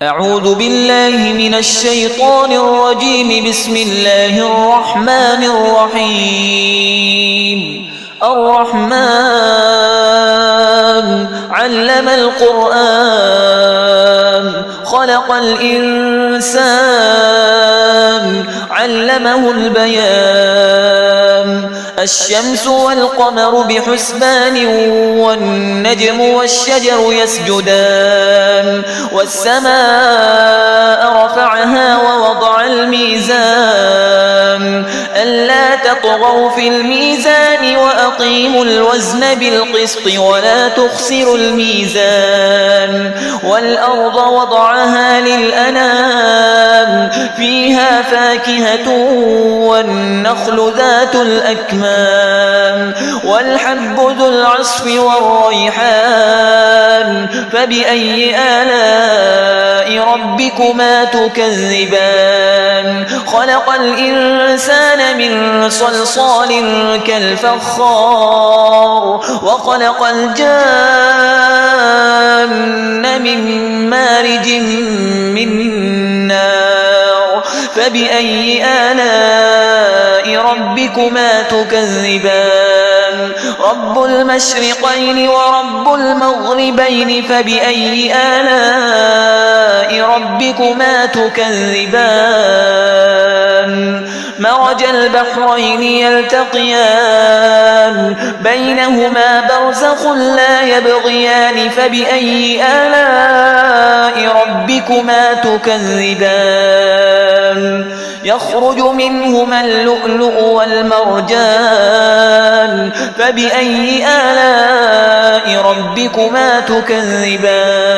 أعوذ بالله من الشيطان الرجيم. بسم الله الرحمن الرحيم. الرحمن علم القرآن خلق الإنسان علمه البيان. الشمس والقمر بحسبان والنجم والشجر يسجدان. والسماء رفعها ووضع الميزان ألا تطغوا في الميزان وأقيموا الوزن بالقسط ولا تخسروا الميزان. والأرض وضعها للأنام فيها فاكهة والنخل ذات الأكمام والحب ذو العصف والريحان. فبأي آلاء ربكما تكذبان؟ خلق الإنسان من صلصال كالفخار وخلق الجان من مارج من نار. فبأي آلاء ربكما تكذبان؟ رب المشرقين ورب المغربين. فبأي آلاء ربكما تكذبان؟ مرج البحرين يلتقيان بينهما برزخ لا يبغيان. فبأي آلاء ربكما تكذبان؟ يخرج منهما اللؤلؤ والمرجان. فبأي آلاء ربكما تكذبان؟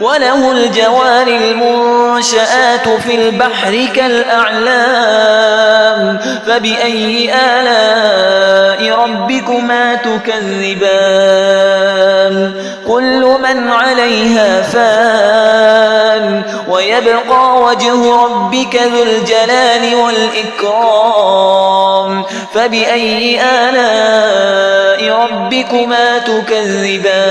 وله الجوار المنشآت في البحر كالأعلام. فبأي آلاء ربكما تكذبان؟ كل من عليها فان ويبقى وجه ربك ذو الجلال والإكرام. فبأي آلاء ربكما تكذبان؟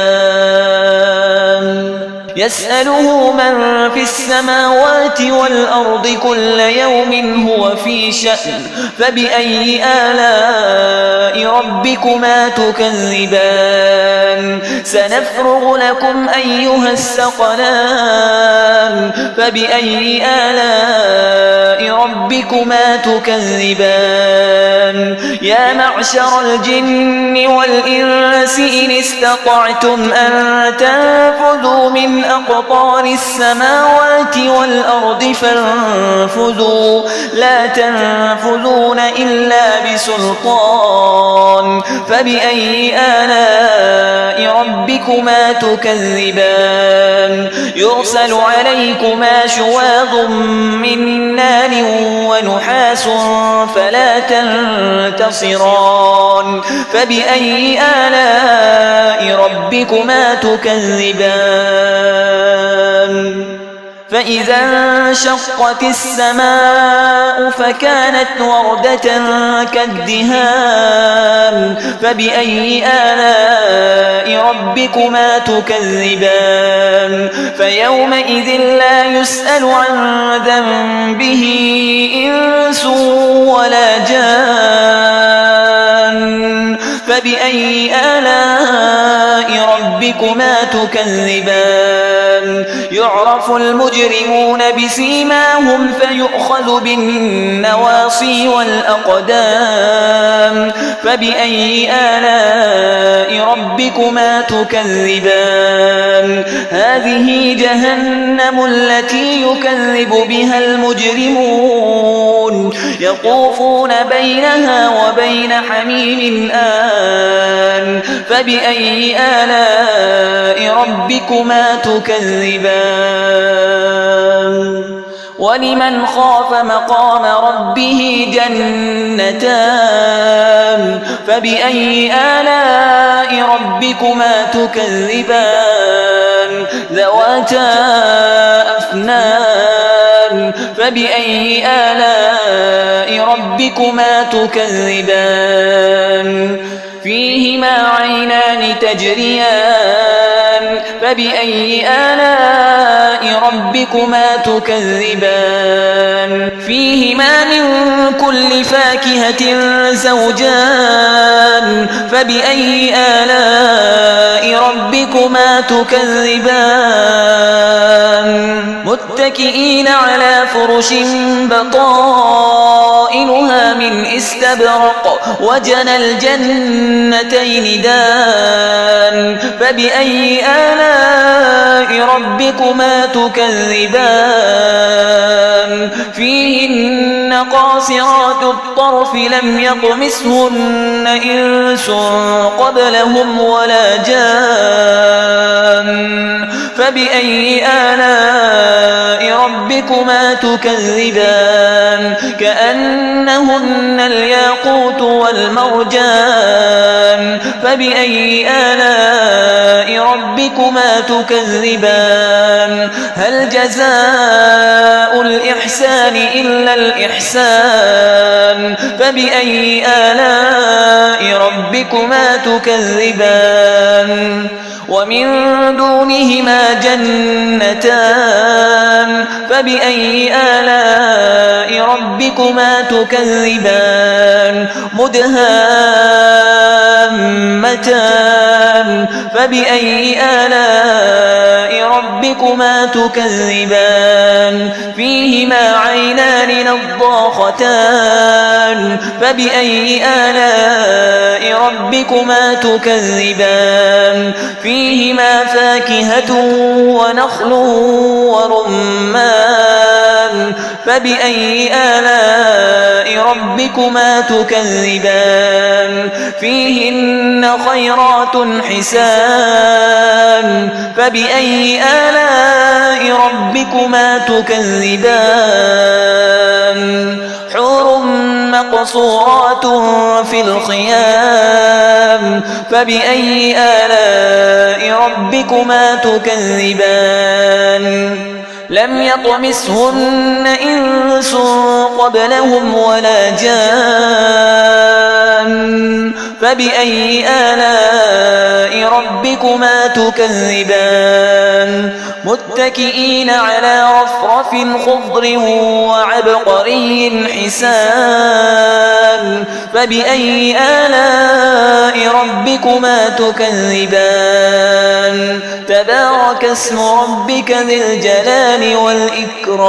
يسأله من في السماوات والأرض كل يوم هو في شأن. فبأي آلاء ربكما تكذبان؟ سنفرغ لكم أيها الثقلان. فبأي آلاء ربكما تكذبان؟ يا معشر الجن والإنس إن استطعتم أن تنفذوا من أقطار السماوات والأرض فانفذوا لا تنفذون إلا بسلطان. فبأي آلاء ربكما تكذبان؟ يرسل عليكما شواظ من نار ونحاس فلا تنتصران. فبأي آلاء ربكما تكذبان؟ فإذا انشقت السماء فكانت وردة كالدهان. فبأي آلاء ربكما تكذبان؟ فيومئذ لا يسأل عن ذنبه إنس ولا جان. فبأي آلاء ربكما تكذبان؟ يعرف المجرمون بسيماهم فيؤخذ بالنواصي والأقدام. فبأي آلاء ربكما تكذبان؟ هذه جهنم التي يكذب بها المجرمون يطوفون بينها وبين حميم آن. فبأي آلاء ربكما تكذبان؟ ولمن خاف مقام ربه جنتان. فبأي آلاء ربكما تكذبان؟ ذواتا أفنان. فبأي آلاء ربكما تكذبان؟ فيهما عينان تجريان فبأي آلاء ربكما تكذبان فيهما من كل فاكهة زوجان فبأي آلاء ربكما تكذبان متكئين على فرش بطائنها من استبرق وجنى الجنتين دان فبأي آلاء ربكما تكذبان فيهن قاصرات الطرف لم يطمثهن إنس قبلهم ولا جان فبأي آلاء ربكما تكذبان كأنهن الياقوت والمرجان فبأي آلاء ربكما تكذبان هل جزاء الإحسان إلا الإحسان فبأي آلاء ربكما تكذبان ومن دونهما جنتان فبأي آلاء ربكما تكذبان مدهامتان فبأي آلاء ربكما تكذبان فيهما عينان نضاختان فبأي آلاء ربكما تكذبان فيهما فاكهة ونخل ورمان فبأي آلاء ربكما تكذبان فيهن خيرات حسان فبأي آلاء ربكما تكذبان حور مقصورات في الخيام فبأي آلاء ربكما تكذبان لم يطمثهن إنس قبلهم ولا جان فبأي آلاء ربكما تكذبان متكئين على رفرف خضر وعبقري حسان فبأي آلاء ربكما تكذبان تبارك اسم ربك ذي الجلال والإكرام